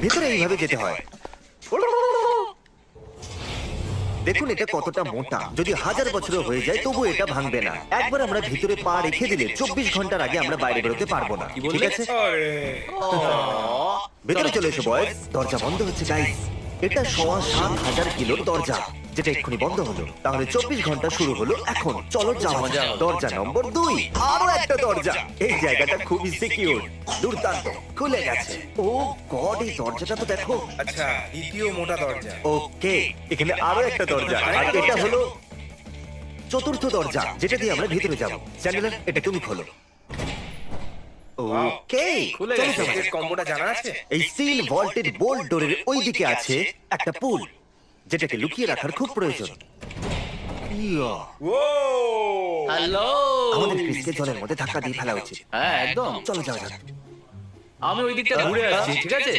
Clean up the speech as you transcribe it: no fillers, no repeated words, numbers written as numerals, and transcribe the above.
ভেতরে এইভাবে যেতে হয়। দেখুন এটা কতটা মোটা, যদি 1000 বছরও হয়ে যায় তবু এটা ভাঙবে না। একবার আমরা ভিতরে পা রেখে দিলে 24 ঘন্টার আগে আমরা বাইরে বেরোতে পারবো না। ঠিক আছে, আরে ভেতরে চলে এসো বয়স। দরজা বন্ধ হচ্ছে গাইস। এটা 7,500 কিলোর দরজা, যেটা এক্ষুনি বন্ধ হলো। তাহলে 24 ঘন্টা শুরু হলো এখন। চলো যাওয়া যাক। দরজা নম্বর 2। আরো একটা দরজা। এই জায়গাটা খুবই সিকিউর। দুর্দান্ত, খুলে গেছে। ও গড, এই দরজাটা তো দেখো। আচ্ছা, দ্বিতীয় মোটা দরজা। ওকে, এখানে আরো একটা দরজা, আর এটা হলো চতুর্থ দরজা, যেটা দিয়ে আমরা ভিতরে যাব। চ্যান্ডেলার, এটা তুমি খোলো। ওকে, খুলে চলো গেছে। যাওয়া যাক। এর কম্বোটা জানা আছে? এই স্টিল ভল্টেড বোল্ট ডোরের ওই দিকে আছে একটা পুল, যেটাকে লুকিয়ে রাখার খুব প্রয়োজন। ইয়া, ও হ্যালো। আমাদের ক্রিসকে জলের মধ্যে ধাক্কা দিয়ে ফেলা উচিত। হ্যাঁ একদম। চলো যাওয়া যাক। আমি ওই দিকটা ঘুরে আসছি, ঠিক আছে?